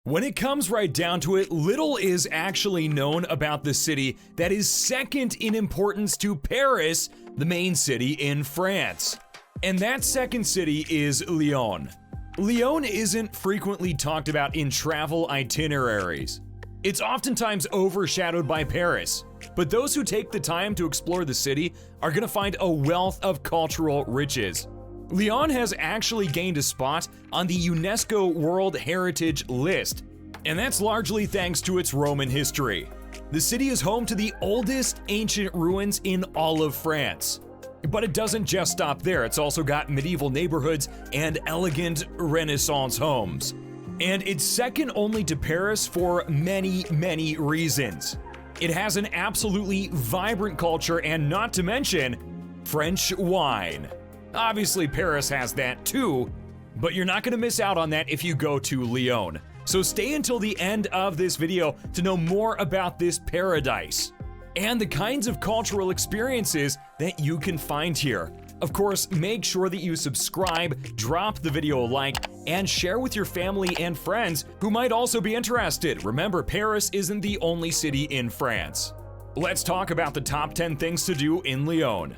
When it comes right down to it, little is actually known about the city that is second in importance to Paris, the main city in France. And that second city is Lyon. Lyon isn't frequently talked about in travel itineraries. It's oftentimes overshadowed by Paris, but those who take the time to explore the city are going to find a wealth of cultural riches. Lyon has actually gained a spot on the UNESCO World Heritage List, and that's largely thanks to its Roman history. The city is home to the oldest ancient ruins in all of France. But it doesn't just stop there, it's also got medieval neighborhoods and elegant Renaissance homes. And it's second only to Paris for many, many reasons. It has an absolutely vibrant culture and, not to mention, French wine. Obviously, Paris has that too, but you're not going to miss out on that if you go to Lyon. So stay until the end of this video to know more about this paradise and the kinds of cultural experiences that you can find here. Of course, make sure that you subscribe, drop the video a like, and share with your family and friends who might also be interested. Remember, Paris isn't the only city in France. Let's talk about the top 10 things to do in Lyon.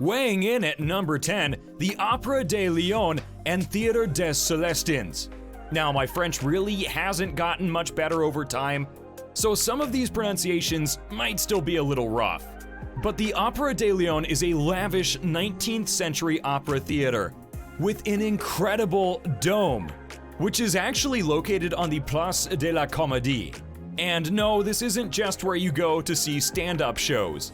Weighing in at number 10, the Opéra de Lyon and Théâtre des Célestins. Now, my French really hasn't gotten much better over time, so some of these pronunciations might still be a little rough. But the Opéra de Lyon is a lavish 19th century opera theater with an incredible dome, which is actually located on the Place de la Comédie. And no, this isn't just where you go to see stand-up shows.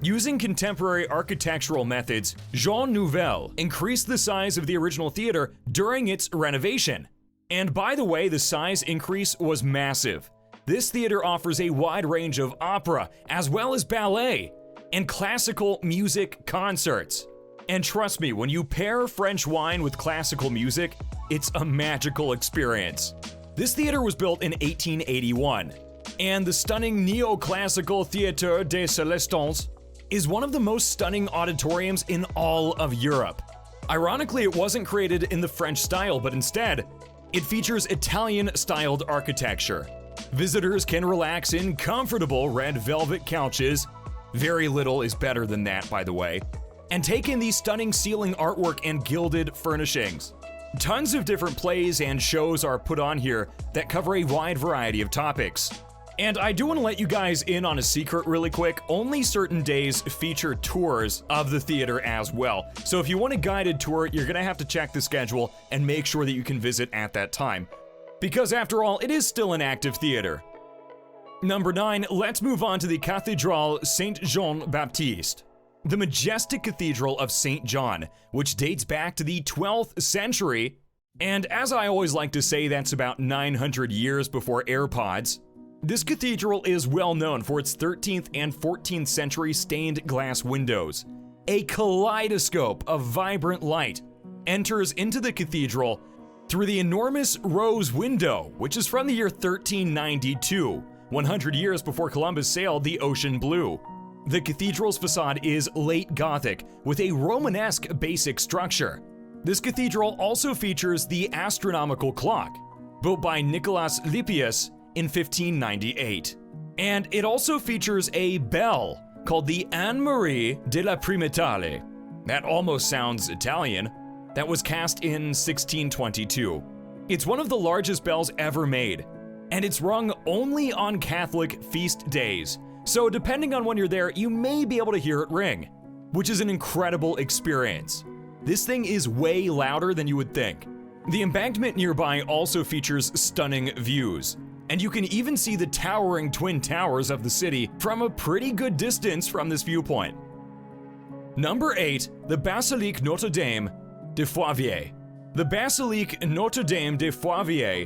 Using contemporary architectural methods, Jean Nouvel increased the size of the original theater during its renovation. And by the way, the size increase was massive. This theater offers a wide range of opera, as well as ballet, and classical music concerts. And trust me, when you pair French wine with classical music, it's a magical experience. This theater was built in 1881, and the stunning neoclassical Théâtre des Célestins is one of the most stunning auditoriums in all of Europe. Ironically, it wasn't created in the French style, but instead, it features Italian-styled architecture. Visitors can relax in comfortable red velvet couches. Very little is better than that, by the way. And take in the stunning ceiling artwork and gilded furnishings. Tons of different plays and shows are put on here that cover a wide variety of topics. And I do want to let you guys in on a secret really quick. Only certain days feature tours of the theater as well. So if you want a guided tour, you're going to have to check the schedule and make sure that you can visit at that time. Because after all, it is still an active theater. Number 9, let's move on to the Cathedral Saint-Jean-Baptiste. The majestic Cathedral of St. John, which dates back to the 12th century. And as I always like to say, that's about 900 years before AirPods. This cathedral is well known for its 13th and 14th century stained glass windows. A kaleidoscope of vibrant light enters into the cathedral through the enormous rose window, which is from the year 1392, 100 years before Columbus sailed the ocean blue. The cathedral's facade is late Gothic with a Romanesque basic structure. This cathedral also features the astronomical clock, built by Nicolas Lippius in 1598. And it also features a bell called the Anne-Marie de la Primetale. That almost sounds Italian. That was cast in 1622. It's one of the largest bells ever made, and it's rung only on Catholic feast days. So depending on when you're there, you may be able to hear it ring, which is an incredible experience. This thing is way louder than you would think. The embankment nearby also features stunning views, and you can even see the towering twin towers of the city from a pretty good distance from this viewpoint. Number 8, the Basilique Notre Dame de Foie. The Basilique Notre Dame de Foie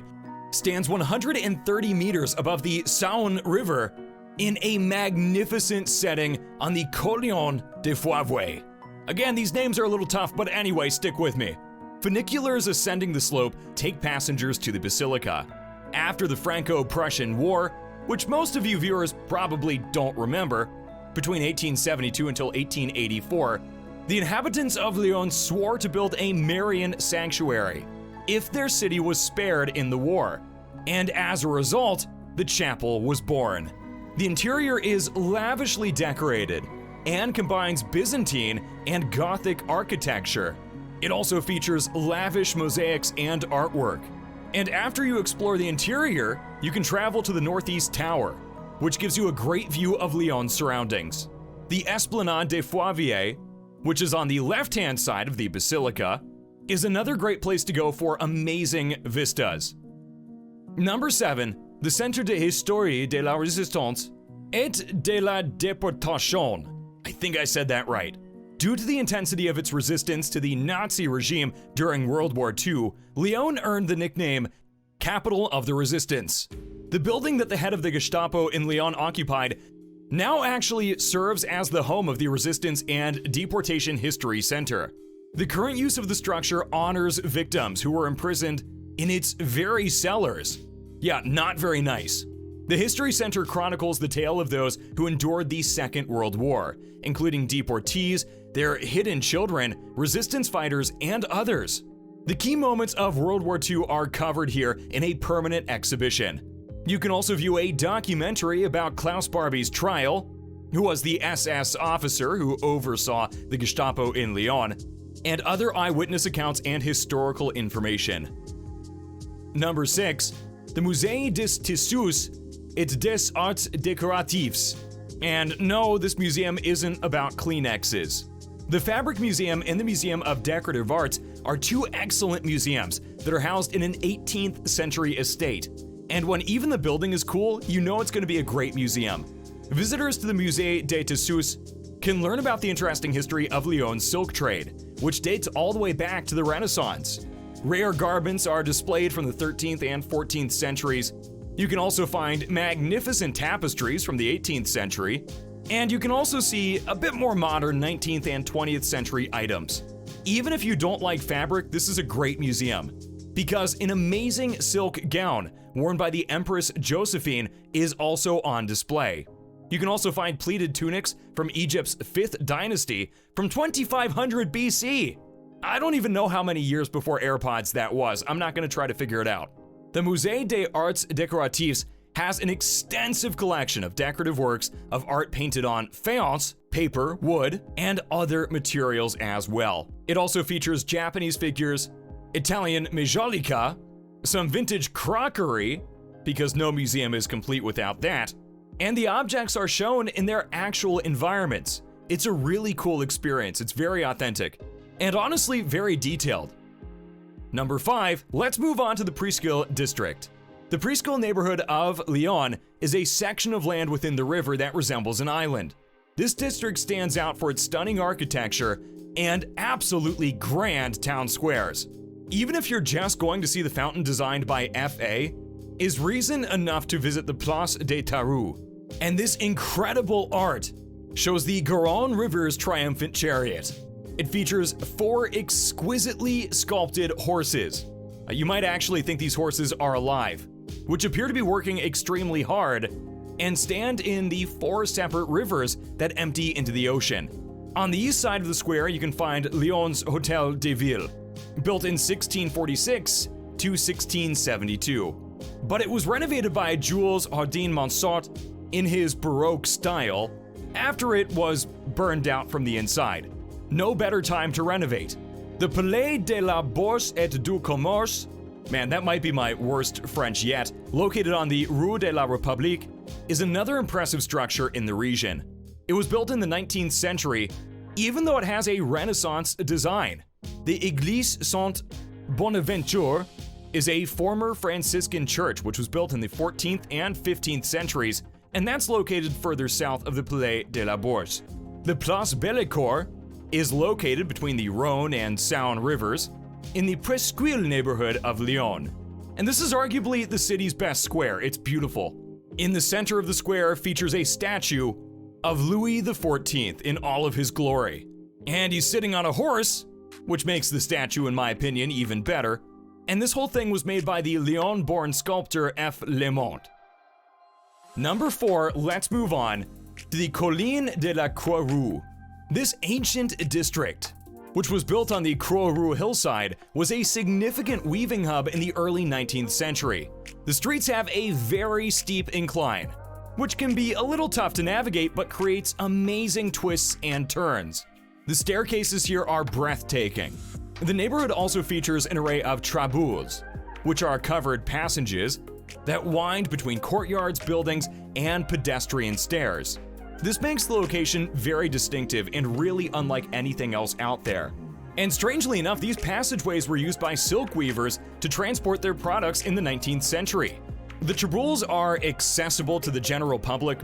stands 130 meters above the Saône River in a magnificent setting on the Collen de Foie. Again, these names are a little tough, but anyway, stick with me. Funiculars ascending the slope take passengers to the Basilica. After the Franco-Prussian War, which most of you viewers probably don't remember, between 1872 until 1884, the inhabitants of Lyon swore to build a Marian sanctuary if their city was spared in the war. And as a result, the chapel was born. The interior is lavishly decorated and combines Byzantine and Gothic architecture. It also features lavish mosaics and artwork. And after you explore the interior, you can travel to the Northeast Tower, which gives you a great view of Lyon's surroundings. The Esplanade des Foies, which is on the left-hand side of the Basilica, is another great place to go for amazing vistas. Number 7, the Centre de Histoire de la Résistance et de la Déportation. I think I said that right. Due to the intensity of its resistance to the Nazi regime during World War II, Lyon earned the nickname Capital of the Resistance. The building that the head of the Gestapo in Lyon occupied now actually serves as the home of the Resistance and Deportation History Center. The current use of the structure honors victims who were imprisoned in its very cellars. Yeah, not very nice. The History Center chronicles the tale of those who endured the Second World War, including deportees, their hidden children, resistance fighters, and others. The key moments of World War II are covered here in a permanent exhibition. You can also view a documentary about Klaus Barbie's trial, who was the SS officer who oversaw the Gestapo in Lyon, and other eyewitness accounts and historical information. Number 6, the Musée des Tissus et des Arts Décoratifs. And no, this museum isn't about Kleenexes. The Fabric Museum and the Museum of Decorative Arts are two excellent museums that are housed in an 18th century estate. And when even the building is cool, you know it's going to be a great museum. Visitors to the Musée des Tissus can learn about the interesting history of Lyon's silk trade, which dates all the way back to the Renaissance. Rare garments are displayed from the 13th and 14th centuries. You can also find magnificent tapestries from the 18th century, and you can also see a bit more modern 19th and 20th century items. Even if you don't like fabric, this is a great museum, because an amazing silk gown worn by the Empress Josephine is also on display. You can also find pleated tunics from Egypt's 5th dynasty from 2500 BC. I don't even know how many years before AirPods that was. I'm not going to try to figure it out. The Musée des Arts Décoratifs has an extensive collection of decorative works of art painted on faience, paper, wood, and other materials as well. It also features Japanese figures, Italian majolica, some vintage crockery, because no museum is complete without that, and the objects are shown in their actual environments. It's a really cool experience. It's very authentic, and honestly very detailed. Number 5, let's move on to the Preschool District. The Preschool neighborhood of Lyon is a section of land within the river that resembles an island. This district stands out for its stunning architecture and absolutely grand town squares. Even if you're just going to see the fountain designed by F.A., is reason enough to visit the Place des Taroux. And this incredible art shows the Garonne River's triumphant chariot. It features 4 exquisitely sculpted horses. You might actually think these horses are alive, which appear to be working extremely hard and stand in the 4 separate rivers that empty into the ocean. On the east side of the square, you can find Lyon's Hôtel de Ville, built in 1646 to 1672. But it was renovated by Jules Hardin-Monsart in his Baroque style after it was burned out from the inside. No better time to renovate. The Palais de la Bourse et du Commerce, man, that might be my worst French yet, located on the Rue de la République, is another impressive structure in the region. It was built in the 19th century, even though it has a Renaissance design. The Église Saint-Bonaventure is a former Franciscan church which was built in the 14th and 15th centuries, and that's located further south of the Palais de la Bourse. The Place Bellecour is located between the Rhône and Saône rivers in the Presqu'île neighborhood of Lyon. And this is arguably the city's best square. It's beautiful. In the center of the square features a statue of Louis XIV in all of his glory. And he's sitting on a horse, which makes the statue, in my opinion, even better. And this whole thing was made by the Lyon-born sculptor F. Lemont. Number 4, let's move on to the Colline de la Croix-Rouge. This ancient district, which was built on the Croix-Rouge hillside, was a significant weaving hub in the early 19th century. The streets have a very steep incline, which can be a little tough to navigate but creates amazing twists and turns. The staircases here are breathtaking. The neighborhood also features an array of traboules, which are covered passages that wind between courtyards, buildings, and pedestrian stairs. This makes the location very distinctive and really unlike anything else out there. And strangely enough, these passageways were used by silk weavers to transport their products in the 19th century. The traboules are accessible to the general public,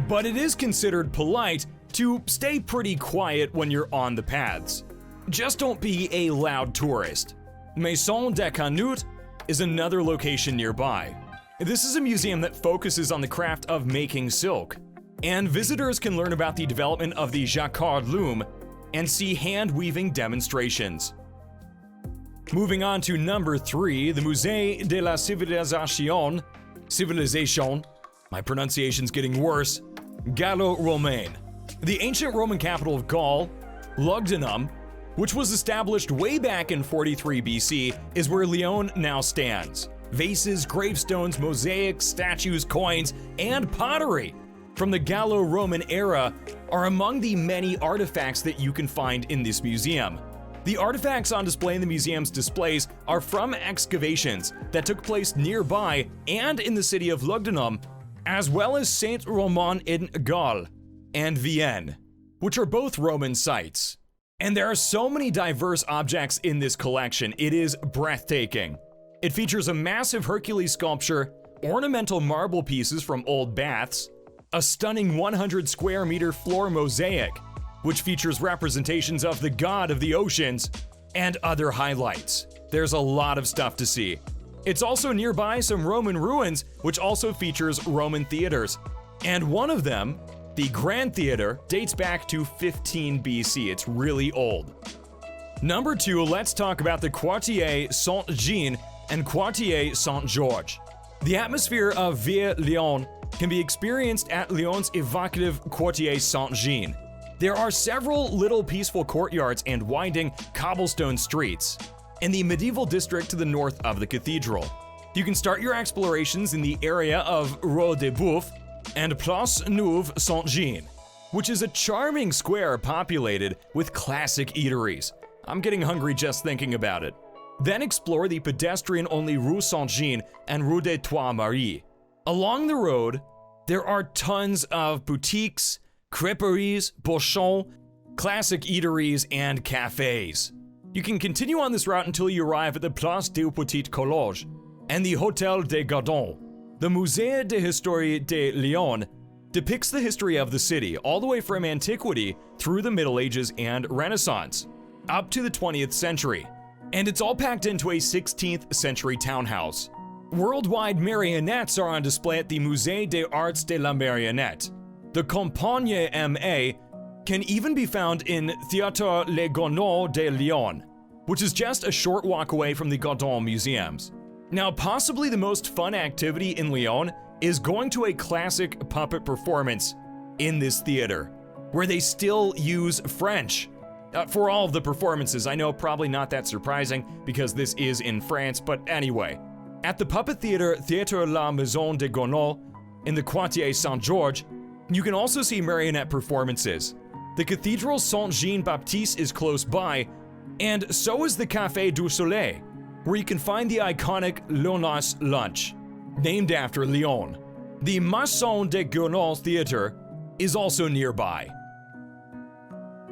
but it is considered polite to stay pretty quiet when you're on the paths. Just don't be a loud tourist. Maison de Canute is another location nearby. This is a museum that focuses on the craft of making silk, and visitors can learn about the development of the jacquard loom and see hand-weaving demonstrations. Moving on to number 3, the Musée de la Civilisation, my pronunciation's getting worse, Gallo-Romaine. The ancient Roman capital of Gaul, Lugdunum, which was established way back in 43 BC, is where Lyon now stands. Vases, gravestones, mosaics, statues, coins, and pottery from the Gallo-Roman era are among the many artifacts that you can find in this museum. The artifacts on display in the museum's displays are from excavations that took place nearby and in the city of Lugdunum, as well as Saint-Romain in Gaul and Vienne, which are both Roman sites. And there are so many diverse objects in this collection, it is breathtaking. It features a massive Hercules sculpture, ornamental marble pieces from old baths, a stunning 100 square meter floor mosaic, which features representations of the god of the oceans, and other highlights. There's a lot of stuff to see. It's also nearby some Roman ruins, which also features Roman theaters. And one of them, the Grand Theater, dates back to 15 BC. It's really old. Number 2, let's talk about the Quartier Saint-Jean and Quartier Saint-Georges. The atmosphere of Ville Lyon can be experienced at Lyon's evocative Quartier Saint-Jean. There are several little peaceful courtyards and winding cobblestone streets in the medieval district to the north of the cathedral. You can start your explorations in the area of Rue de Boeuf and Place Neuve Saint-Jean, which is a charming square populated with classic eateries. I'm getting hungry just thinking about it. Then explore the pedestrian-only Rue Saint-Jean and Rue des Trois Maries. Along the road, there are tons of boutiques, crêperies, bouchons, classic eateries, and cafes. You can continue on this route until you arrive at the Place des Petites Collèges and the Hôtel des Gardons. The Musée d'Histoire de Lyon depicts the history of the city all the way from antiquity through the Middle Ages and Renaissance, up to the 20th century. And it's all packed into a 16th century townhouse. Worldwide marionettes are on display at the Musée des Arts de la Marionnette. The Compagnie MA can even be found in Théâtre Les Gardons de Lyon, which is just a short walk away from the Gardons museums. Now, possibly the most fun activity in Lyon is going to a classic puppet performance in this theater, where they still use French. For all of the performances, I know probably not that surprising because this is in France, but anyway. At the puppet theater Théâtre la Maison de Gounod in the Quartier Saint-Georges, you can also see marionette performances. The Cathedral Saint-Jean-Baptiste is close by, and so is the Café du Soleil, where you can find the iconic Lyonnaise lunch, named after Lyon. The Maison de Gounod Theater is also nearby.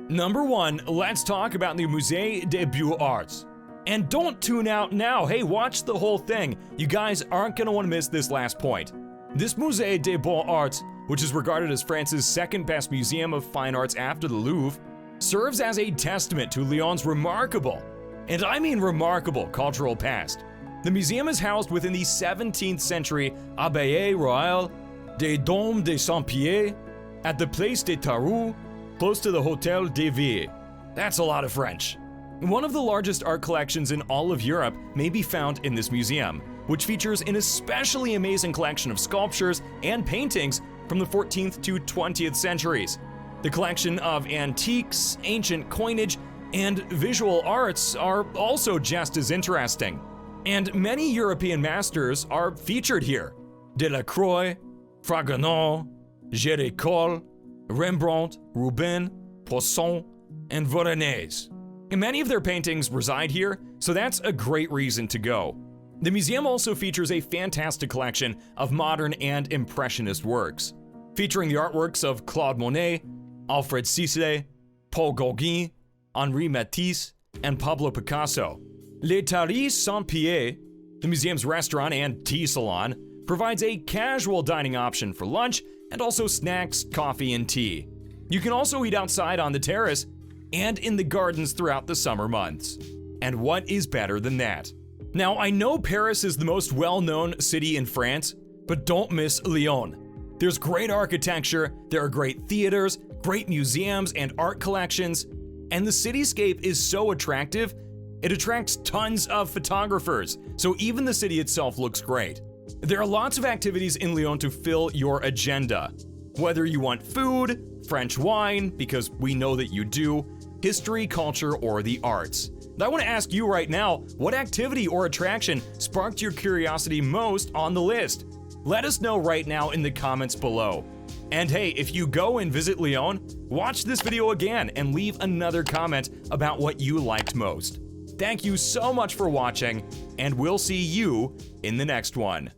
Number 1, let's talk about the Musée des Beaux-Arts. And don't tune out now. Hey, watch the whole thing. You guys aren't going to want to miss this last point. This Musée des Beaux-Arts, which is regarded as France's second best museum of fine arts after the Louvre, serves as a testament to Lyon's remarkable, and I mean remarkable, cultural past. The museum is housed within the 17th century Abbaye Royale des Doms de Saint-Pierre at the Place des Taroux, close to the Hôtel de Ville. That's a lot of French. One of the largest art collections in all of Europe may be found in this museum, which features an especially amazing collection of sculptures and paintings from the 14th to 20th centuries. The collection of antiques, ancient coinage, and visual arts are also just as interesting. And many European masters are featured here. Delacroix, Fragonard, Géricault, Rembrandt, Rubens, Poussin, and Voronezh. And many of their paintings reside here, so that's a great reason to go. The museum also features a fantastic collection of modern and impressionist works, featuring the artworks of Claude Monet, Alfred Sisley, Paul Gauguin, Henri Matisse, and Pablo Picasso. Les Taris Saint-Pierre, the museum's restaurant and tea salon, provides a casual dining option for lunch and also snacks, coffee, and tea. You can also eat outside on the terrace and in the gardens throughout the summer months. And what is better than that? Now, I know Paris is the most well-known city in France, but don't miss Lyon. There's great architecture, there are great theaters, great museums and art collections, and the cityscape is so attractive, it attracts tons of photographers, so even the city itself looks great. There are lots of activities in Lyon to fill your agenda. Whether you want food, French wine, because we know that you do, history, culture, or the arts. I want to ask you right now, what activity or attraction sparked your curiosity most on the list? Let us know right now in the comments below. And hey, if you go and visit Lyon, watch this video again and leave another comment about what you liked most. Thank you so much for watching, and we'll see you in the next one.